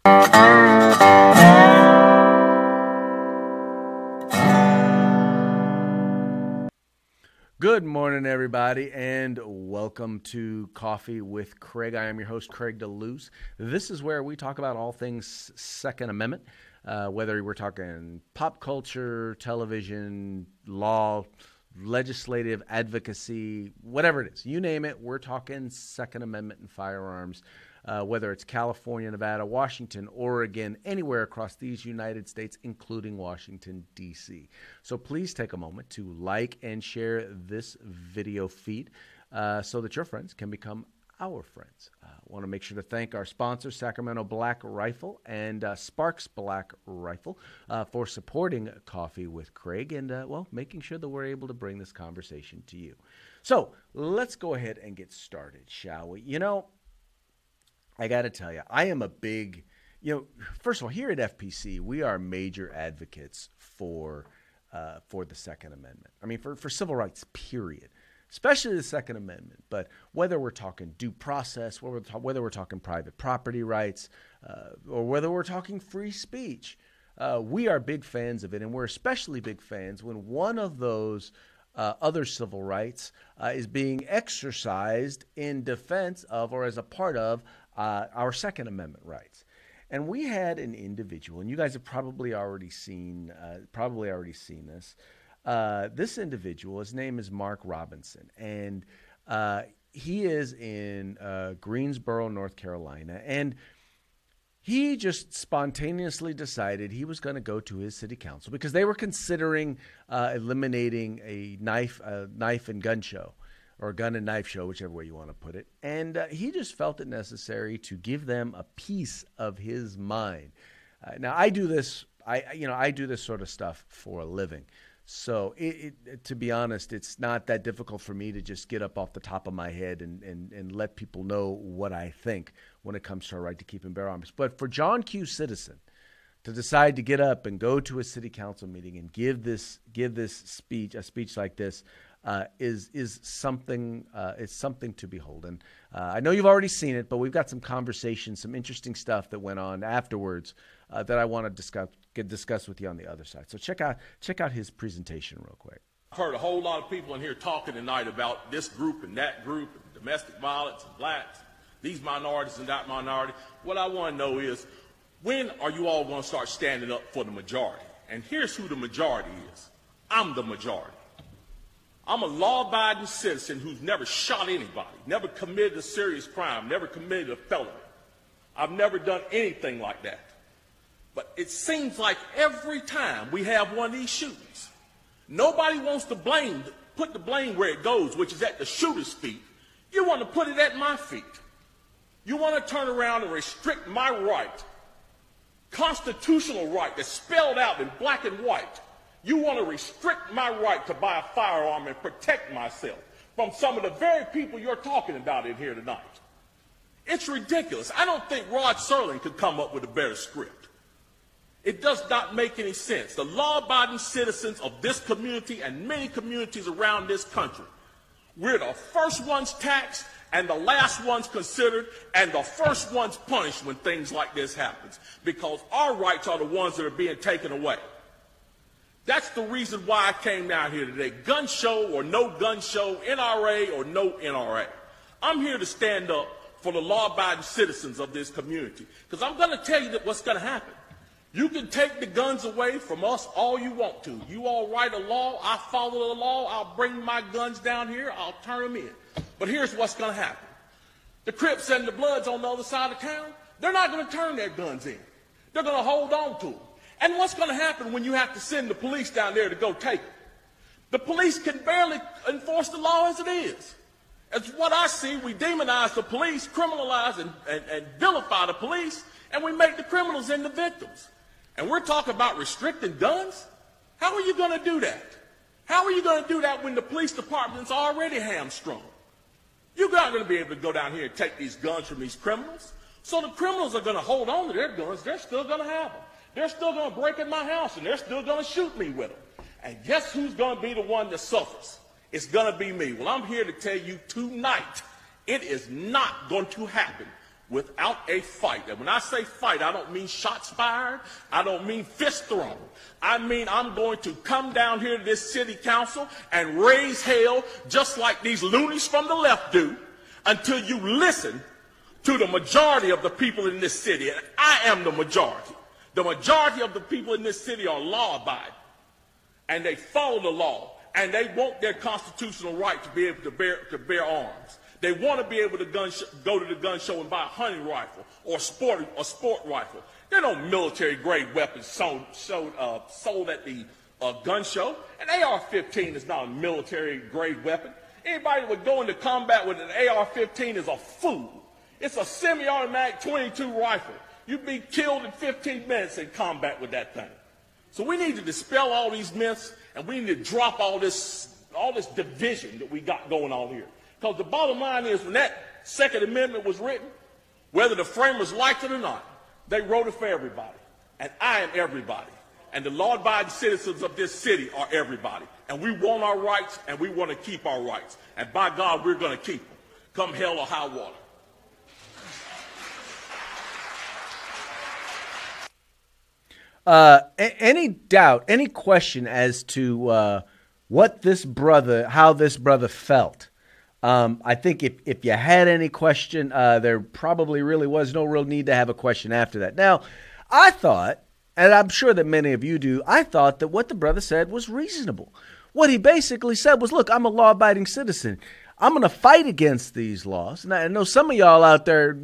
Good morning, everybody, and welcome to Coffee with Craig. I am your host, Craig DeLuz. This is where we talk about all things Second Amendment, whether we're talking pop culture, television, law, legislative advocacy, whatever it is. You name it, we're talking Second Amendment and firearms, whether it's California, Nevada, Washington, Oregon, anywhere across these United States, including Washington, D.C. So please take a moment to like and share this video feed so that your friends can become our friends. I want to make sure to thank our sponsors, Sacramento Black Rifle and Sparks Black Rifle, for supporting Coffee with Craig and, making sure that we're able to bring this conversation to you. So let's go ahead and get started, shall we? You know, I got to tell you, I am a big, first of all, here at FPC, we are major advocates for the Second Amendment. I mean, for civil rights, period. Especially the Second Amendment. But whether we're talking due process, whether we're talking private property rights, or whether we're talking free speech, we are big fans of it. And we're especially big fans when one of those other civil rights is being exercised in defense of or as a part of our Second Amendment rights. And we had an individual, and you guys have probably already seen this. This individual, his name is Mark Robinson, and he is in Greensboro, North Carolina, and he just spontaneously decided he was going to go to his city council because they were considering eliminating a knife and gun show, or a gun and knife show, whichever way you want to put it, and he just felt it necessary to give them a piece of his mind. Now, I do this sort of stuff for a living. So to be honest, it's not that difficult for me to just get up off the top of my head and let people know what I think when it comes to our right to keep and bear arms. But for John Q. Citizen to decide to get up and go to a city council meeting and give this speech, a speech like this, is something to behold. And I know you've already seen it, but we've got some conversations, some interesting stuff that went on afterwards that I want to discuss with you on the other side. So check out his presentation real quick. I've heard a whole lot of people in here talking tonight about this group and that group, and domestic violence and blacks, these minorities and that minority. What I want to know is, when are you all going to start standing up for the majority? And here's who the majority is. I'm the majority. I'm a law-abiding citizen who's never shot anybody, never committed a serious crime, never committed a felony. I've never done anything like that. But it seems like every time we have one of these shootings, nobody wants to put the blame where it goes, which is at the shooter's feet. You want to put it at my feet. You want to turn around and restrict my right, constitutional right that's spelled out in black and white. You want to restrict my right to buy a firearm and protect myself from some of the very people you're talking about in here tonight. It's ridiculous. I don't think Rod Serling could come up with a better script. It does not make any sense. The law-abiding citizens of this community and many communities around this country, we're the first ones taxed and the last ones considered and the first ones punished when things like this happens, because our rights are the ones that are being taken away. That's the reason why I came down here today. Gun show or no gun show, NRA or no NRA. I'm here to stand up for the law-abiding citizens of this community, because I'm going to tell you what's going to happen. You can take the guns away from us all you want to. You all write a law, I follow the law, I'll bring my guns down here, I'll turn them in. But here's what's going to happen. The Crips and the Bloods on the other side of town, they're not going to turn their guns in. They're going to hold on to them. And what's going to happen when you have to send the police down there to go take them? The police can barely enforce the law as it is. As what I see, we demonize the police, criminalize and vilify the police, and we make the criminals into victims. And we're talking about restricting guns? How are you going to do that? How are you going to do that when the police department's already hamstrung? You're not going to be able to go down here and take these guns from these criminals. So the criminals are going to hold on to their guns. They're still going to have them. They're still going to break in my house, and they're still going to shoot me with them. And guess who's going to be the one that suffers? It's going to be me. Well, I'm here to tell you tonight, it is not going to happen without a fight. And when I say fight, I don't mean shots fired. I don't mean fist thrown. I mean I'm going to come down here to this city council and raise hell just like these loonies from the left do until you listen to the majority of the people in this city. And I am the majority. The majority of the people in this city are law-abiding, and they follow the law, and they want their constitutional right to be able to bear arms. They want to be able to go to the gun show and buy a hunting rifle or a sport rifle. There are no military-grade weapons sold at the gun show. An AR-15 is not a military-grade weapon. Anybody that would go into combat with an AR-15 is a fool. It's a semi-automatic .22 rifle. You'd be killed in 15 minutes in combat with that thing. So we need to dispel all these myths, and we need to drop all this division that we got going on here. Because the bottom line is, when that Second Amendment was written, whether the framers liked it or not, they wrote it for everybody. And I am everybody. And the law-abiding citizens of this city are everybody. And we want our rights, and we want to keep our rights. And by God, we're going to keep them, come hell or high water. Any doubt, any question as to what this brother, how this brother felt? I think if you had any question, there probably really was no real need to have a question after that. Now, I thought, and I'm sure that many of you do, I thought that what the brother said was reasonable. What he basically said was, look, I'm a law-abiding citizen. I'm going to fight against these laws. And I know some of y'all out there,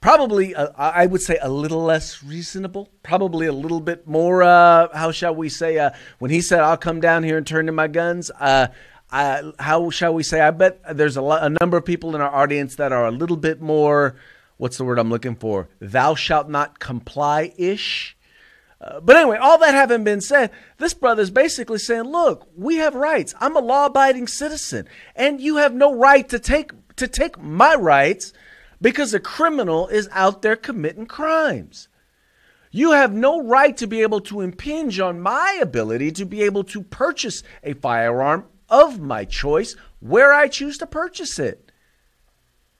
probably, I would say a little less reasonable, probably a little bit more, how shall we say, when he said, I'll come down here and turn in my guns, how shall we say, I bet there's a number of people in our audience that are a little bit more, what's the word I'm looking for, thou shalt not comply-ish. But anyway, all that having been said, this brother's basically saying, look, we have rights. I'm a law-abiding citizen, and you have no right to take my rights because a criminal is out there committing crimes. You have no right to be able to impinge on my ability to be able to purchase a firearm of my choice where I choose to purchase it.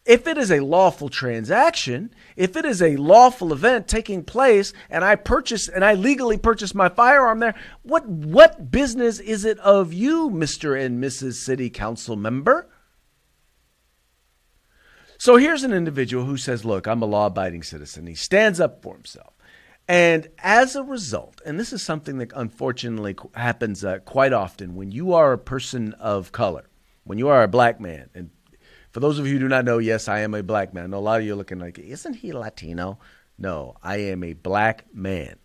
If it is a lawful transaction, if it is a lawful event taking place and I legally purchase my firearm there, what business is it of you, Mr. and Mrs. City Council member? So here's an individual who says, look, I'm a law-abiding citizen. He stands up for himself. And as a result, and this is something that unfortunately happens quite often when you are a person of color, when you are a black man. And for those of you who do not know, yes, I am a black man. I know a lot of you are looking like, isn't he Latino? No, I am a black man.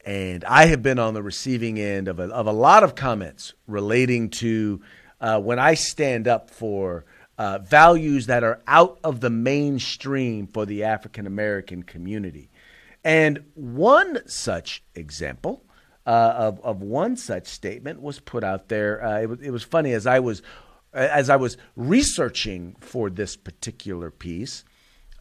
And I have been on the receiving end of a lot of comments relating to when I stand up for values that are out of the mainstream for the African-American community. And one such example of one such statement was put out there. It was funny as I was researching for this particular piece,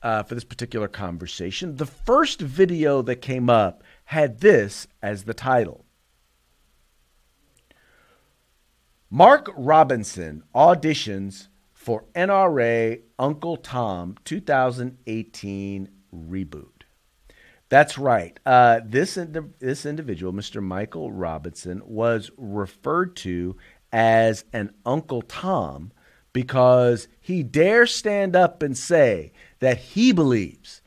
for this particular conversation. The first video that came up had this as the title: Mark Robinson auditions for NRA Uncle Tom 2018 reboot. That's right. This individual, Mr. Michael Robinson, was referred to as an Uncle Tom because he dares stand up and say that he believes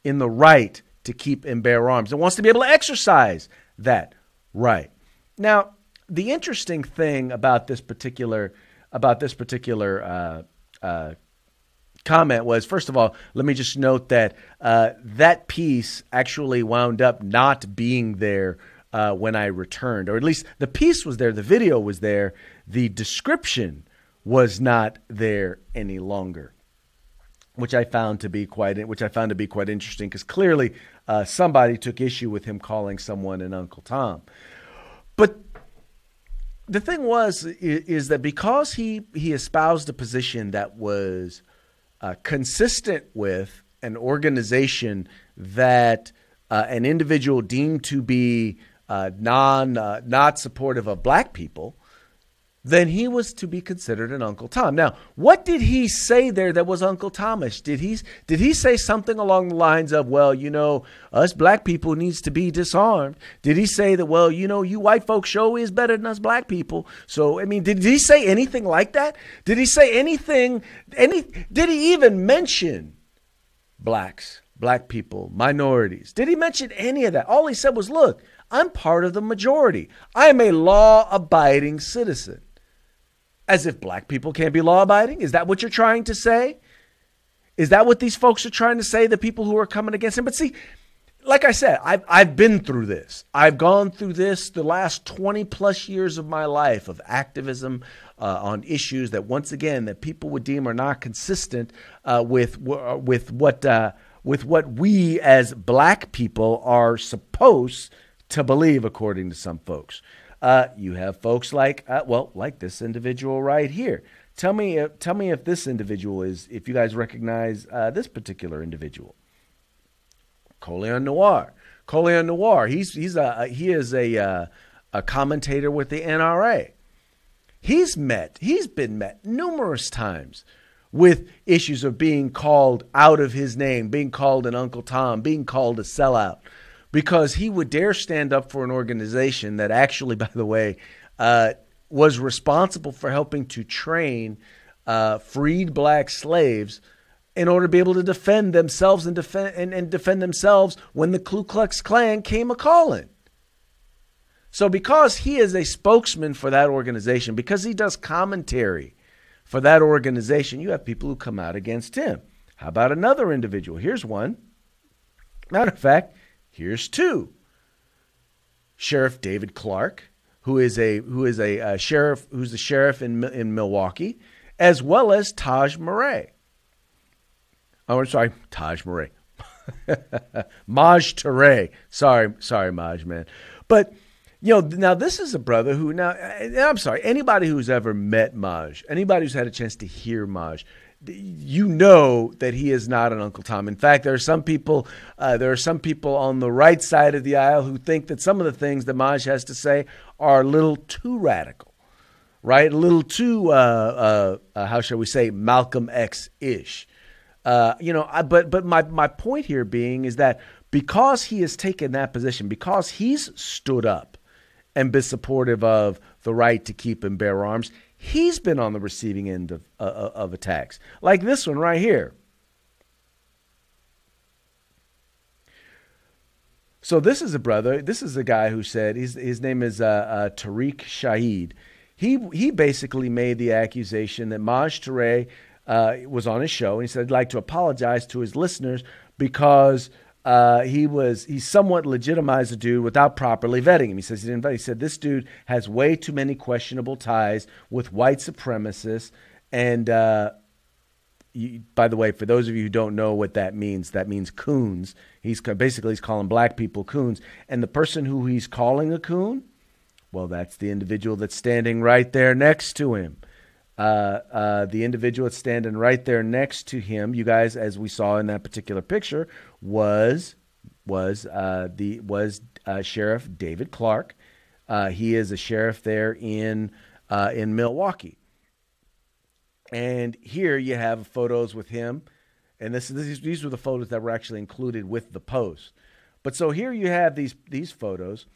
in the right to keep and bear arms and wants to be able to exercise that right. Now, the interesting thing about this particular comment was, first of all, let me just note that that piece actually wound up not being there when I returned, or at least the piece was there, the video was there, the description was not there any longer, which I found to be quite interesting because clearly somebody took issue with him calling someone an Uncle Tom. But the thing is that because he espoused a position that was consistent with an organization that an individual deemed to be not supportive of black people, then he was to be considered an Uncle Tom. Now, what did he say there that was Uncle Thomish? Did he say something along the lines of, well, us black people needs to be disarmed? Did he say that, well, you white folks sure is better than us black people? So, I mean, did he say anything like that? Did he say anything, did he even mention blacks, black people, minorities? Did he mention any of that? All he said was, look, I'm part of the majority. I'm a law-abiding citizen. As if black people can't be law-abiding? Is that what you're trying to say? Is that what these folks are trying to say, the people who are coming against him? But see, like I said, I've been through this. I've gone through this the last 20 plus years of my life of activism on issues that, once again, that people would deem are not consistent with what we as black people are supposed to believe, according to some folks. You have folks like this individual right here. Tell me if this individual if you guys recognize this particular individual. Coleon Noir. Coleon Noir. He is a commentator with the NRA. He's been met numerous times with issues of being called out of his name, being called an Uncle Tom, being called a sellout, because he would dare stand up for an organization that actually, by the way, was responsible for helping to train freed black slaves in order to be able to defend themselves and defend themselves when the Ku Klux Klan came a-calling. So because he is a spokesman for that organization, because he does commentary for that organization, you have people who come out against him. How about another individual? Here's one. Matter of fact, here's two. Sheriff David Clark, who's the sheriff in Milwaukee, as well as Taj Murray. Oh, I'm sorry, Taj Murray. Maj Touré. Sorry, Maj, man. But now this is a brother who I'm sorry, anybody who's ever met Maj, anybody who's had a chance to hear Maj, that he is not an Uncle Tom. In fact, there are some people on the right side of the aisle who think that some of the things that Maj has to say are a little too radical, right? A little too, how shall we say, Malcolm X-ish. But my point here being is that because he has taken that position, because he's stood up and been supportive of the right to keep and bear arms, he's been on the receiving end of attacks, like this one right here. So this is a guy who said, his name is Tariq Shahid. He basically made the accusation that Maj Touré was on his show, and he said he'd like to apologize to his listeners because he somewhat legitimized the dude without properly vetting him. He says he said this dude has way too many questionable ties with white supremacists. And by the way, for those of you who don't know what that means coons. He's calling black people coons. And the person who he's calling a coon, well, that's the individual that's standing right there next to him. The individual that's standing right there next to him, you guys, as we saw in that particular picture, was Sheriff David Clark. He is a sheriff there in Milwaukee. And here you have photos with him, and these were the photos that were actually included with the post. But so here you have these photos,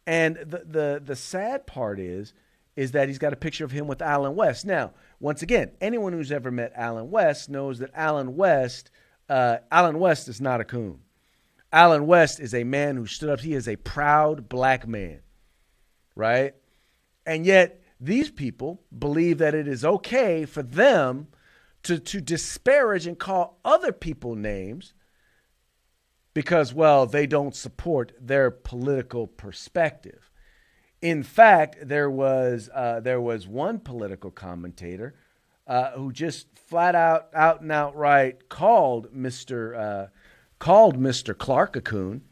and the sad part is that he's got a picture of him with Allen West. Now, once again, anyone who's ever met Allen West knows that Allen West is not a coon. Allen West is a man who stood up. He is a proud black man, right? And yet these people believe that it is okay for them to disparage and call other people names because, well, they don't support their political perspective. In fact, there was one political commentator who just flat out and outright called Mr. Clark a coon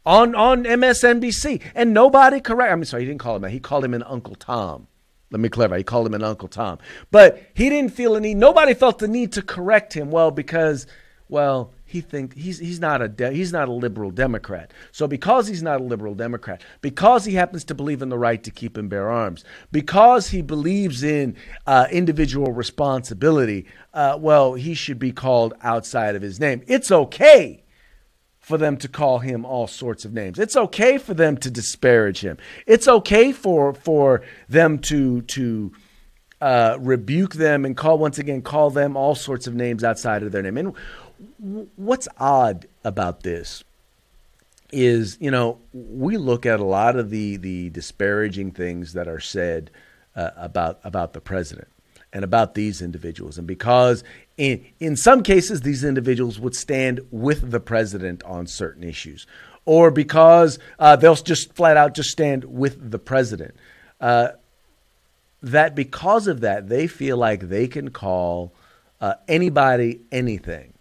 on MSNBC, and nobody correct. I'm sorry, he didn't call him that. He called him an Uncle Tom. Let me clarify. He called him an Uncle Tom, but he didn't feel nobody felt the need to correct him. Well, because he's not a liberal Democrat. So because he's not a liberal Democrat, because he happens to believe in the right to keep and bear arms, because he believes in individual responsibility, well, he should be called outside of his name. It's okay for them to call him all sorts of names. It's okay for them to disparage him. It's okay for them to rebuke them and call them all sorts of names outside of their name. And what's odd about this is, we look at a lot of the disparaging things that are said about the president and about these individuals. And because in some cases, these individuals would stand with the president on certain issues, or because they'll just flat out just stand with the president, that because of that, they feel like they can call anybody anything.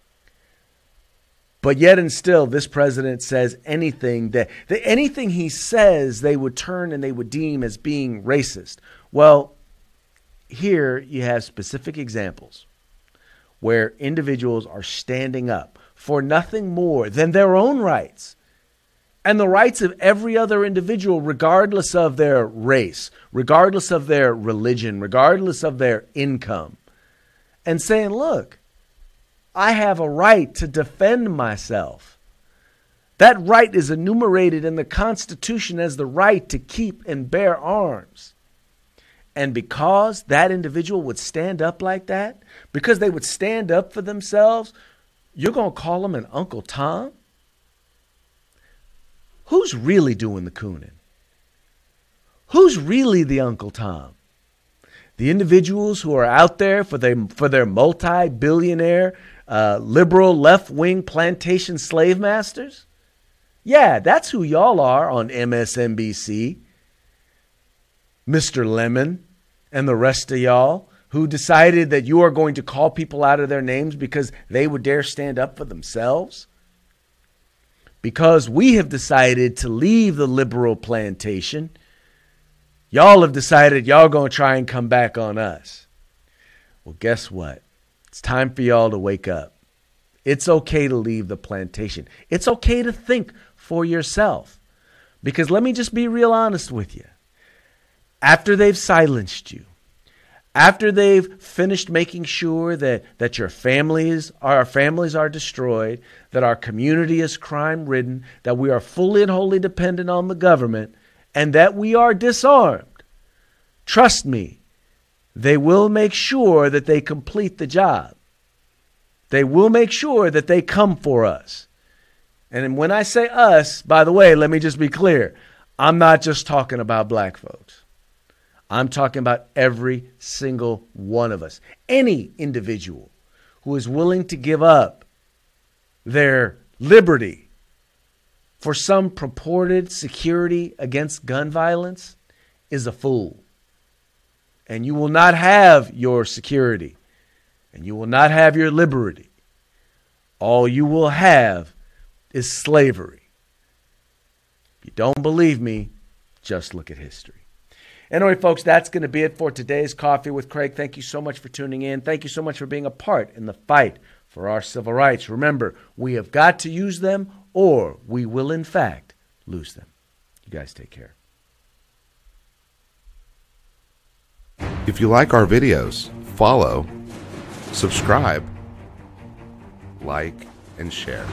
But yet and still, this president says anything that anything he says, they would turn and they would deem as being racist. Well, here you have specific examples where individuals are standing up for nothing more than their own rights and the rights of every other individual, regardless of their race, regardless of their religion, regardless of their income, and saying, look, I have a right to defend myself. That right is enumerated in the Constitution as the right to keep and bear arms. And because that individual would stand up like that, because they would stand up for themselves, you're going to call them an Uncle Tom? Who's really doing the cooning? Who's really the Uncle Tom? The individuals who are out there for their multi-billionaire liberal left-wing plantation slave masters? Yeah, that's who y'all are on MSNBC. Mr. Lemon and the rest of y'all who decided that you are going to call people out of their names because they would dare stand up for themselves. Because we have decided to leave the liberal plantation, y'all have decided y'all going to try and come back on us. Well, guess what? It's time for y'all to wake up. It's okay to leave the plantation. It's okay to think for yourself. Because let me just be real honest with you. After they've silenced you, after they've finished making sure that our families are destroyed, that our community is crime-ridden, that we are fully and wholly dependent on the government, and that we are disarmed, trust me, they will make sure that they complete the job. They will make sure that they come for us. And when I say us, by the way, let me just be clear. I'm not just talking about black folks. I'm talking about every single one of us. Any individual who is willing to give up their liberty for some purported security against gun violence is a fool. And you will not have your security. And you will not have your liberty. All you will have is slavery. If you don't believe me, just look at history. Anyway, folks, that's going to be it for today's Coffee with Craig. Thank you so much for tuning in. Thank you so much for being a part in the fight for our civil rights. Remember, we have got to use them or we will, in fact, lose them. You guys take care. If you like our videos, follow, subscribe, like, and share.